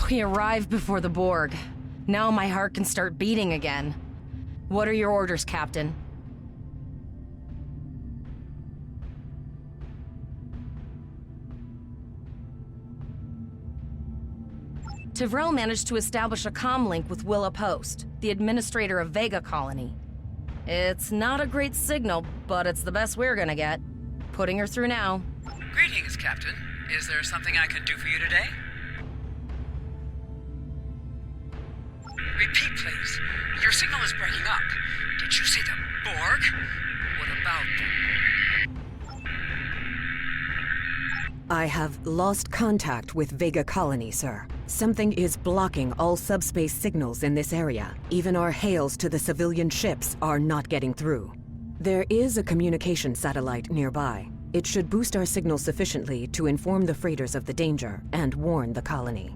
We arrived before the Borg. Now my heart can start beating again. What are your orders, Captain? Tevrel managed to establish a comm link with Willa Post, the administrator of Vega Colony. It's not a great signal, but it's the best we're gonna get. Putting her through now. Greetings, Captain. Is there something I can do for you today? Repeat, please. Your signal is breaking up. Did you say the Borg? What about them? I have lost contact with Vega Colony, sir. Something is blocking all subspace signals in this area. Even our hails to the civilian ships are not getting through. There is a communication satellite nearby. It should boost our signal sufficiently to inform the freighters of the danger and warn the colony.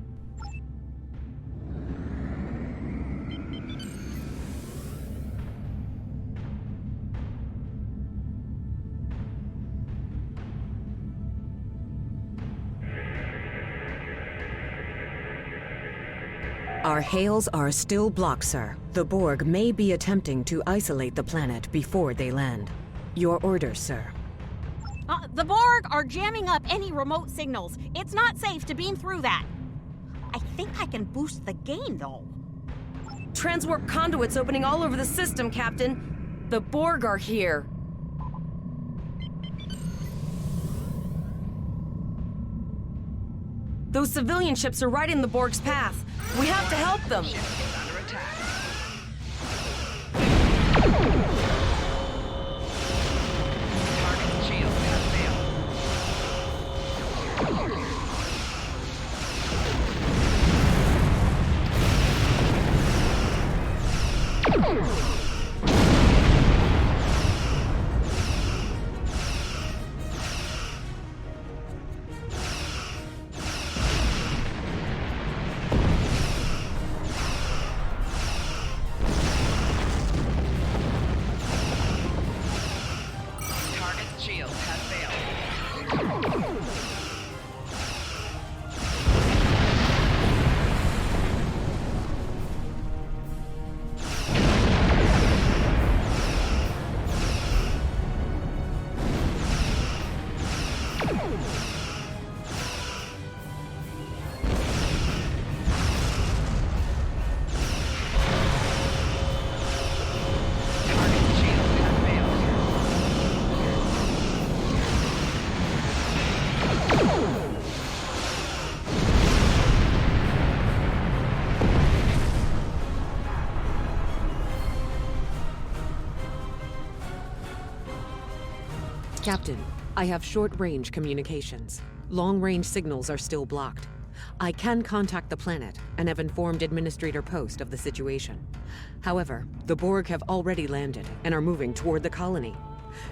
Our hails are still blocked, sir. The Borg may be attempting to isolate the planet before they land. Your orders, sir. The Borg are jamming up any remote signals. It's not safe to beam through that. I think I can boost the gain, though. Transwarp conduits opening all over the system, Captain. The Borg are here. Those civilian ships are right in the Borg's path. We have to help them. Captain, I have short-range communications. Long-range signals are still blocked. I can contact the planet and have informed Administrator Post of the situation. However, the Borg have already landed and are moving toward the colony.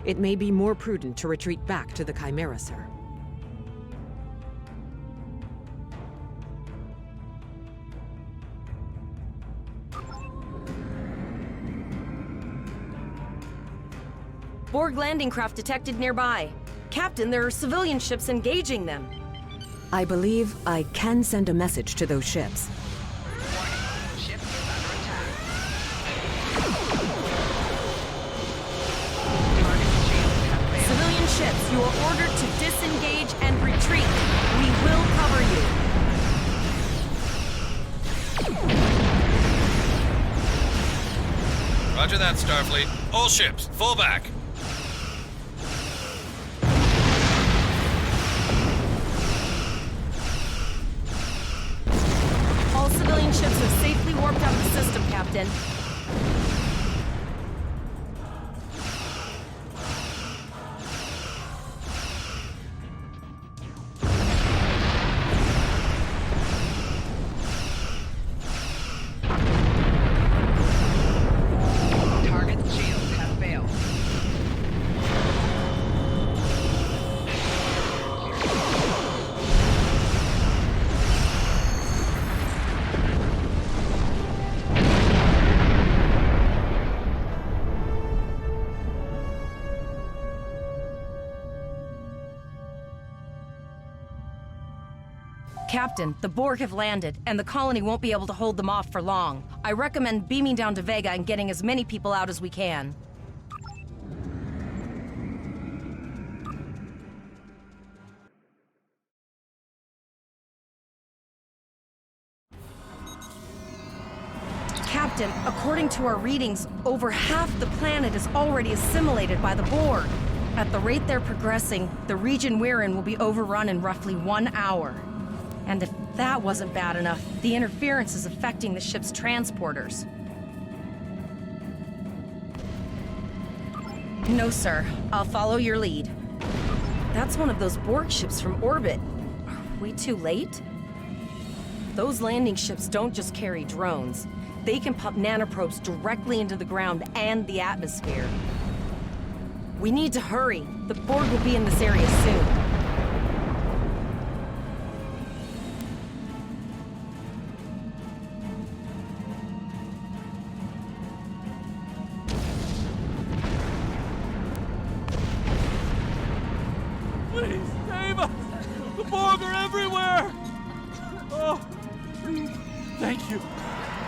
It may be more prudent to retreat back to the Chimera, sir. Borg landing craft detected nearby. Captain, there are civilian ships engaging them. I believe I can send a message to those ships. Ship is under attack. Civilian ships, you are ordered to disengage and retreat. We will cover you. Roger that, Starfleet. All ships, fall back. All civilian ships have safely warped out of the system, Captain. Captain, the Borg have landed, and the colony won't be able to hold them off for long. I recommend beaming down to Vega and getting as many people out as we can. Captain, according to our readings, over half the planet is already assimilated by the Borg. At the rate they're progressing, the region we're in will be overrun in roughly 1 hour. And if that wasn't bad enough, the interference is affecting the ship's transporters. No, sir. I'll follow your lead. That's one of those Borg ships from orbit. Are we too late? Those landing ships don't just carry drones. They can pump nanoprobes directly into the ground and the atmosphere. We need to hurry. The Borg will be in this area soon. Please, save us! The Borg are everywhere! Oh, thank you.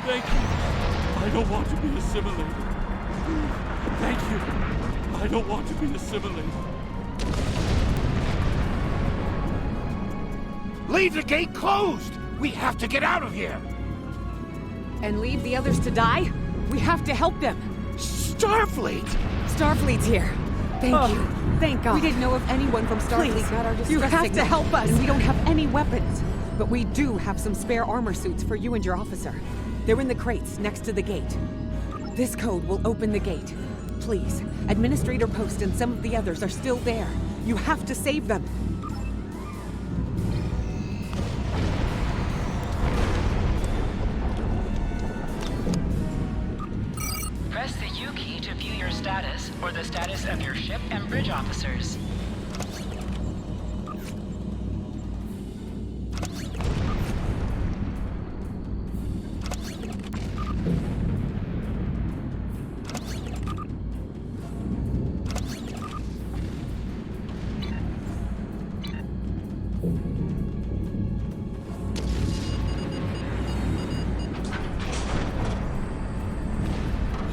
Thank you. I don't want to be assimilated. Thank you. I don't want to be assimilated. Leave the gate closed! We have to get out of here! And leave the others to die? We have to help them. Starfleet! Starfleet's here. Thank you. Thank God. We didn't know if anyone from Starfleet got our distress signal. You have to help us. And we don't have any weapons. But we do have some spare armor suits for you and your officer. They're in the crates next to the gate. This code will open the gate. Please, Administrator Post and some of the others are still there. You have to save them. Press the U key to view your status or the status of your ship and bridge officers.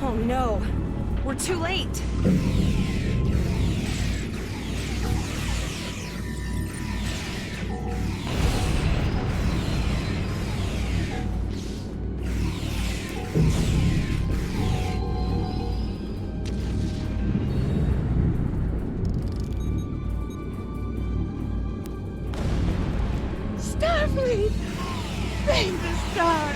Oh no, we're too late. Starfleet! Thank the stars!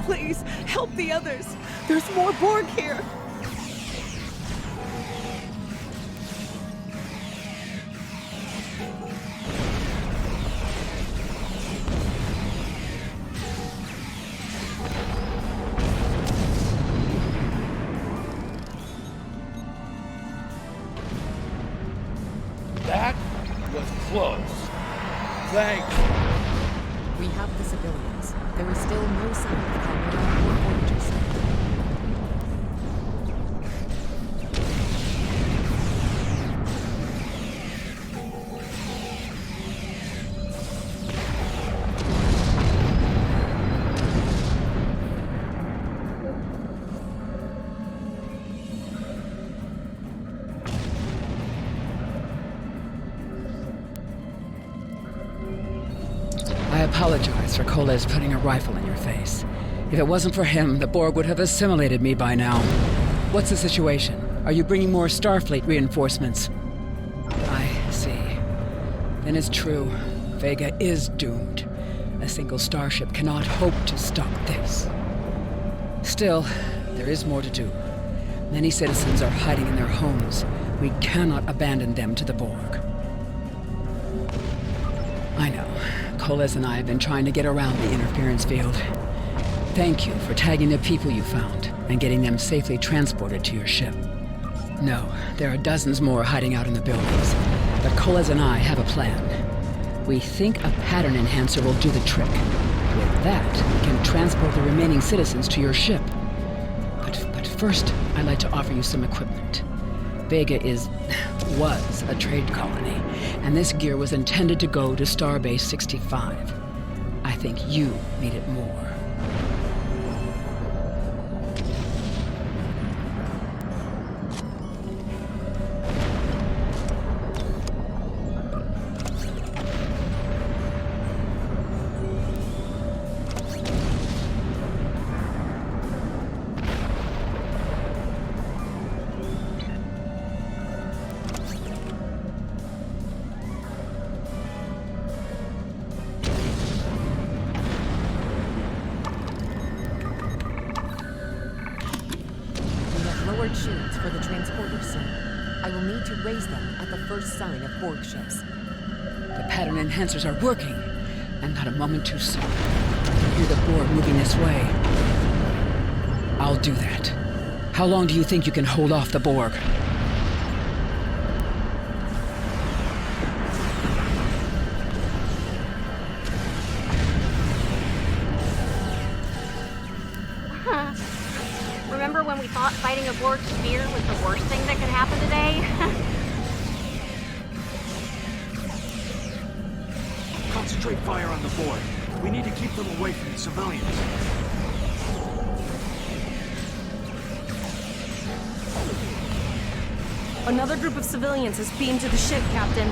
Please, help the others. There's more Borg here. That was close. Thanks. We have the civilians. There is still no sign of Colorado or Voyager's. I apologize for Coles putting a rifle in your face. If it wasn't for him, the Borg would have assimilated me by now. What's the situation? Are you bringing more Starfleet reinforcements? I see. Then it's true. Vega is doomed. A single starship cannot hope to stop this. Still, there is more to do. Many citizens are hiding in their homes. We cannot abandon them to the Borg. I know. Koles and I have been trying to get around the interference field. Thank you for tagging the people you found and getting them safely transported to your ship. No, there are dozens more hiding out in the buildings, but Koles and I have a plan. We think a pattern enhancer will do the trick. With that, we can transport the remaining citizens to your ship. But first, I'd like to offer you some equipment. Vega was a trade colony, and this gear was intended to go to Starbase 65. I think you need it more. Lowered shields for the transporters, sir. I will need to raise them at the first sign of Borg ships. The pattern enhancers are working, and not a moment too soon. I can hear the Borg moving this way. I'll do that. How long do you think you can hold off the Borg? Remember when we thought fighting a Borg sphere was the worst thing that could happen today? Concentrate fire on the Borg. We need to keep them away from the civilians. Another group of civilians has beamed to the ship, Captain.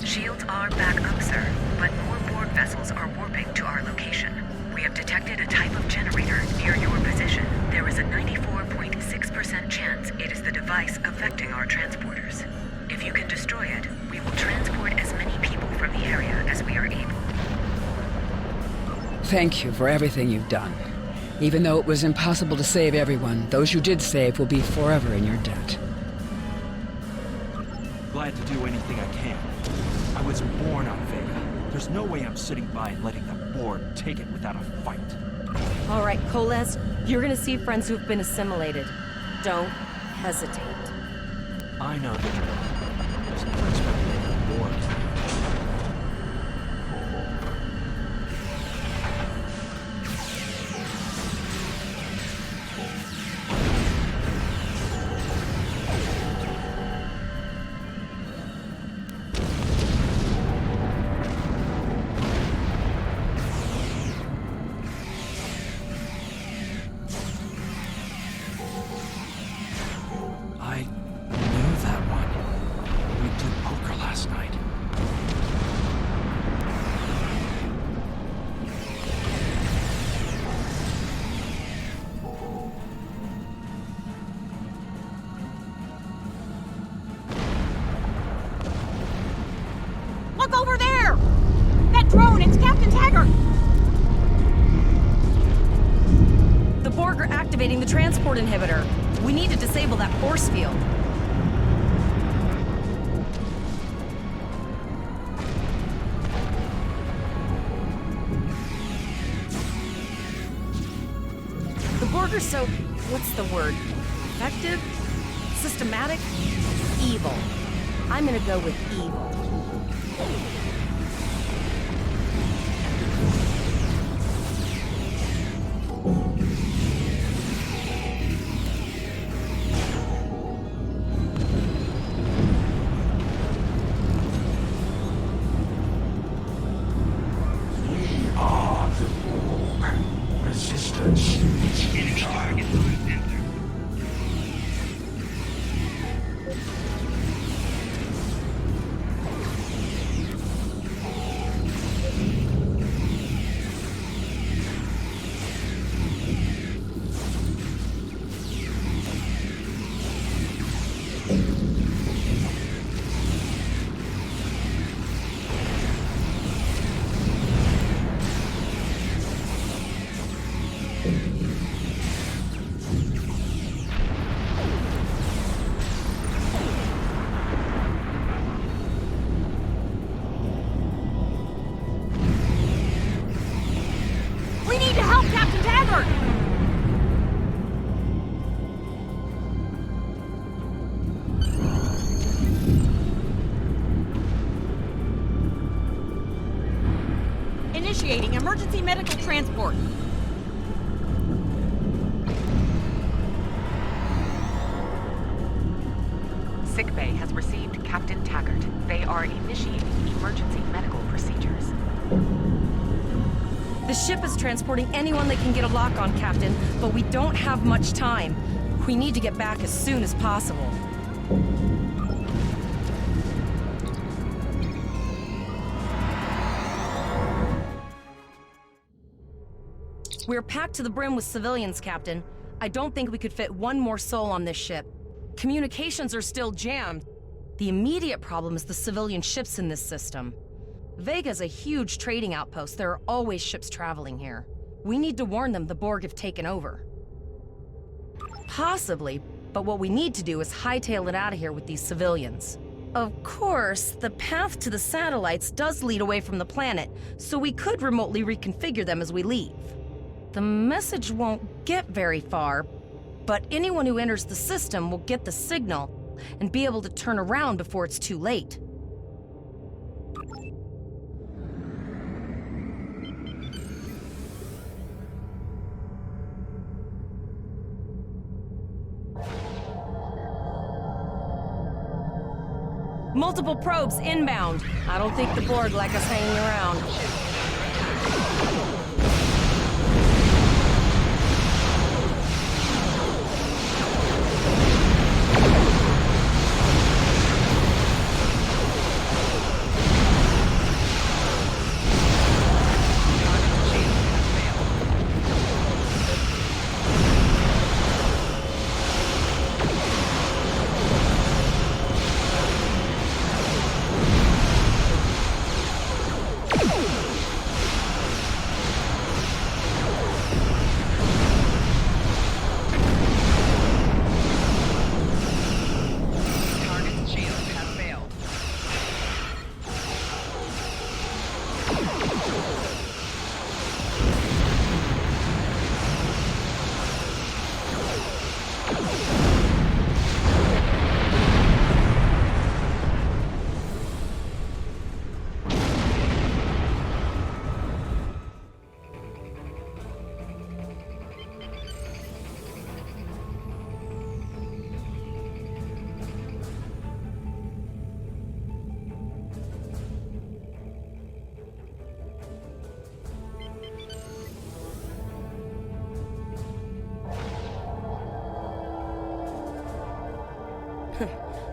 Shields are back up, sir, but more Borg vessels are warping to our location. We have detected a type of generator near your position. There is a 94.6% chance it is the device affecting our transporters. If you can destroy it, we will transport as many people from the area as we are able. Thank you for everything you've done. Even though it was impossible to save everyone, those you did save will be forever in your debt. Glad to do anything I can. I was born on Vega. There's no way I'm sitting by and letting the Borg take it without a fight. All right, Koles, you're gonna see friends who've been assimilated. Don't hesitate. I know the drill. Just never expected the Borg. I knew that one. We did poker last night. Look over there! That drone, it's Captain Taggart! The Borg are activating the transport inhibitor. We need to disable that force field. The Borg are so, what's the word? Effective? Systematic? Evil. I'm gonna go with evil. Stop Captain Taggart! Initiating emergency medical transport. Sickbay has received Captain Taggart. They are initiating emergency medical procedures. The ship is transporting anyone they can get a lock on, Captain, but we don't have much time. We need to get back as soon as possible. We're packed to the brim with civilians, Captain. I don't think we could fit one more soul on this ship. Communications are still jammed. The immediate problem is the civilian ships in this system. Vega's a huge trading outpost. There are always ships traveling here. We need to warn them the Borg have taken over. Possibly, but what we need to do is hightail it out of here with these civilians. Of course, the path to the satellites does lead away from the planet, so we could remotely reconfigure them as we leave. The message won't get very far, but anyone who enters the system will get the signal and be able to turn around before it's too late. Multiple probes inbound. I don't think the Borg like us hanging around.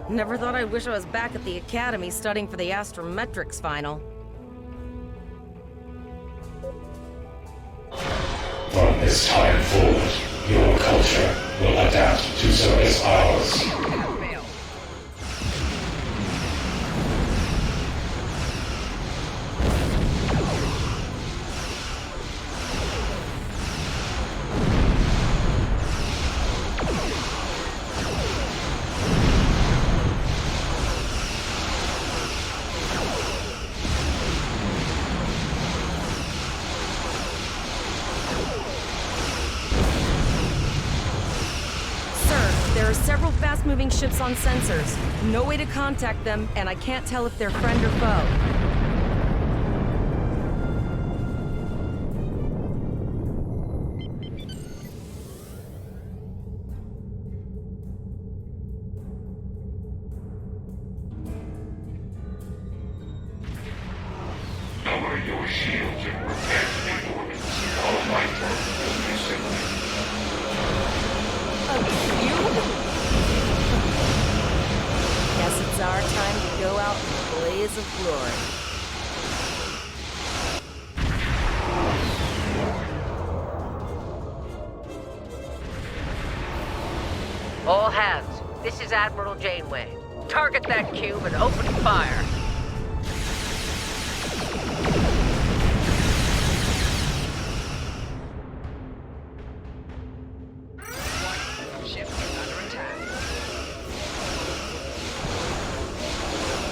Never thought I'd wish I was back at the Academy studying for the astrometrics final. From this time forward, your culture will adapt to service ours. There are several fast-moving ships on sensors. No way to contact them, and I can't tell if they're friend or foe. Lower your shields and prepare to be ordered. All my work will be simple. Guess it's our time to go out in a blaze of glory. All hands, this is Admiral Janeway. Target that cube and open fire.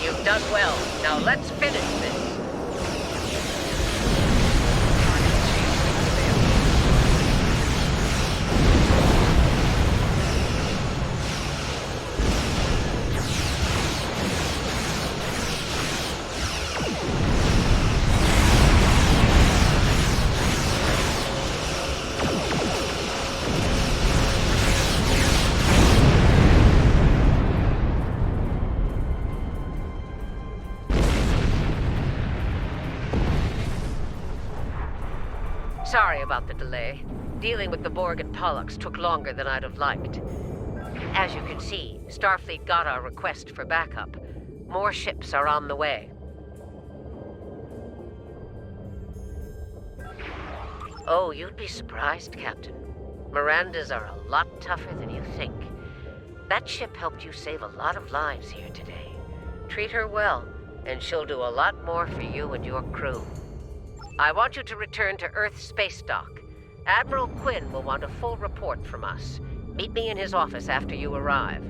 You've done well. Now let's finish this. Sorry about the delay. Dealing with the Borg and Pollux took longer than I'd have liked. As you can see, Starfleet got our request for backup. More ships are on the way. Oh, you'd be surprised, Captain. Mirandas are a lot tougher than you think. That ship helped you save a lot of lives here today. Treat her well, and she'll do a lot more for you and your crew. I want you to return to Earth space dock. Admiral Quinn will want a full report from us. Meet me in his office after you arrive.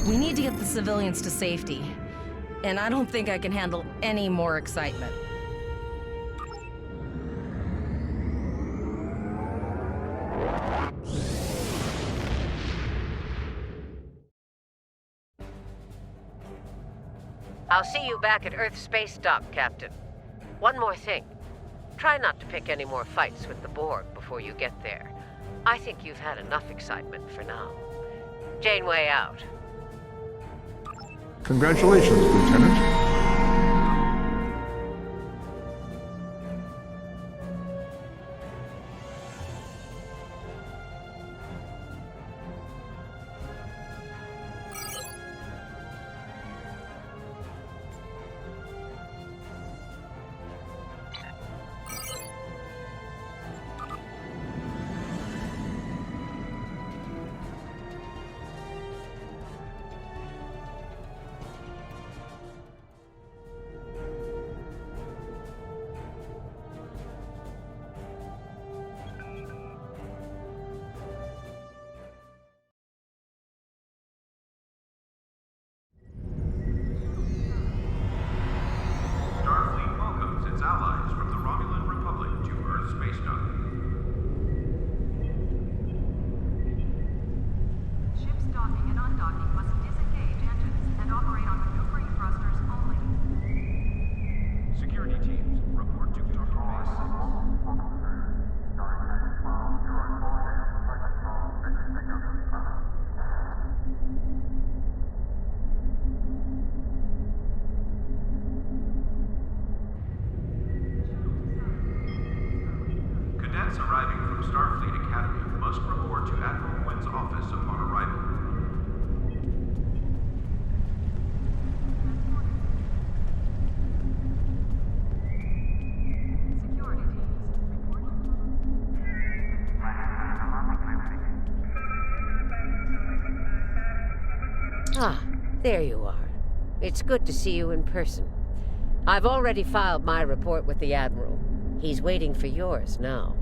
We need to get the civilians to safety, and I don't think I can handle any more excitement. I'll see you back at Earth space dock, Captain. One more thing. Try not to pick any more fights with the Borg before you get there. I think you've had enough excitement for now. Janeway out. Congratulations, Lieutenant. Allies from the Romulan Republic to Earth space dock. Ships docking and undocking must disengage engines and operate on maneuvering thrusters only. Security teams, report to Docking Base 6. Cadets arriving from Starfleet Academy must report to Admiral Quinn's office upon arrival. Security teams, report. Ah, there you are. It's good to see you in person. I've already filed my report with the Admiral. He's waiting for yours now.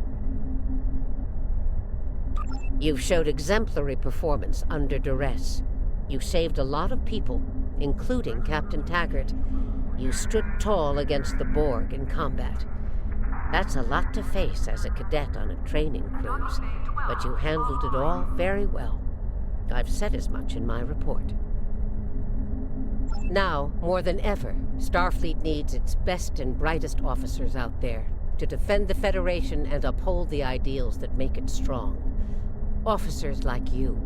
You've showed exemplary performance under duress. You saved a lot of people, including Captain Taggart. You stood tall against the Borg in combat. That's a lot to face as a cadet on a training cruise, but you handled it all very well. I've said as much in my report. Now, more than ever, Starfleet needs its best and brightest officers out there to defend the Federation and uphold the ideals that make it strong. Officers like you.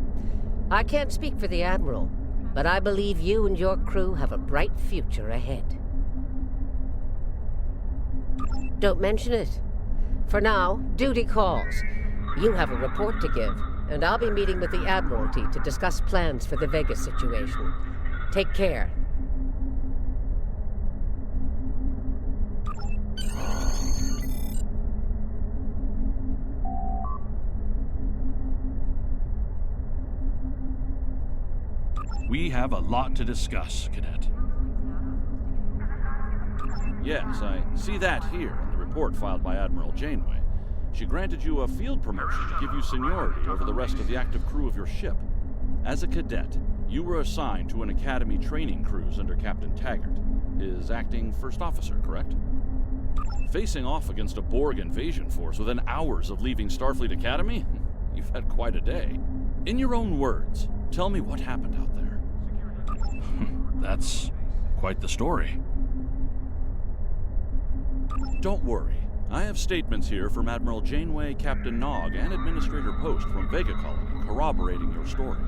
I can't speak for the Admiral, but I believe you and your crew have a bright future ahead. Don't mention it. For now, duty calls. You have a report to give, and I'll be meeting with the Admiralty to discuss plans for the Vega situation. Take care. We have a lot to discuss, Cadet. Yes, I see that here in the report filed by Admiral Janeway. She granted you a field promotion to give you seniority over the rest of the active crew of your ship. As a cadet, you were assigned to an Academy training cruise under Captain Taggart, his acting first officer, correct? Facing off against a Borg invasion force within hours of leaving Starfleet Academy? You've had quite a day. In your own words, tell me what happened out there. That's quite the story. Don't worry. I have statements here from Admiral Janeway, Captain Nog, and Administrator Post from Vega Colony corroborating your story.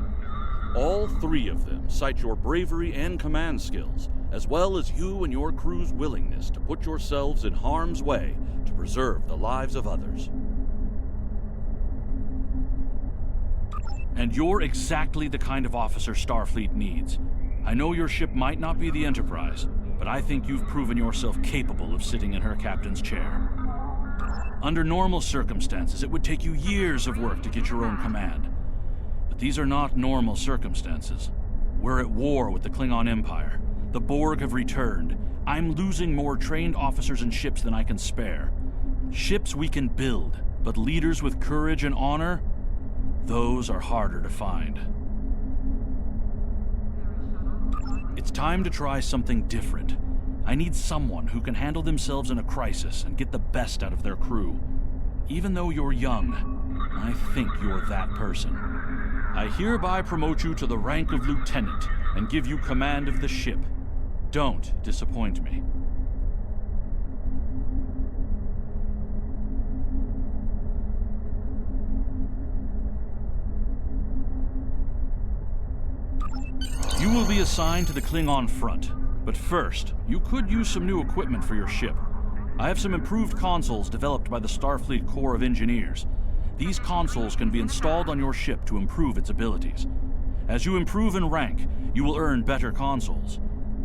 All three of them cite your bravery and command skills, as well as you and your crew's willingness to put yourselves in harm's way to preserve the lives of others. And you're exactly the kind of officer Starfleet needs. I know your ship might not be the Enterprise, but I think you've proven yourself capable of sitting in her captain's chair. Under normal circumstances, it would take you years of work to get your own command. But these are not normal circumstances. We're at war with the Klingon Empire. The Borg have returned. I'm losing more trained officers and ships than I can spare. Ships we can build, but leaders with courage and honor? Those are harder to find. It's time to try something different. I need someone who can handle themselves in a crisis and get the best out of their crew. Even though you're young, I think you're that person. I hereby promote you to the rank of lieutenant and give you command of the ship. Don't disappoint me. You will be assigned to the Klingon front, but first, you could use some new equipment for your ship. I have some improved consoles developed by the Starfleet Corps of Engineers. These consoles can be installed on your ship to improve its abilities. As you improve in rank, you will earn better consoles.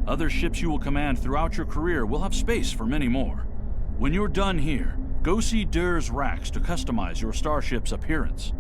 Other ships you will command throughout your career will have space for many more. When you're done here, go see Dur's racks to customize your starship's appearance.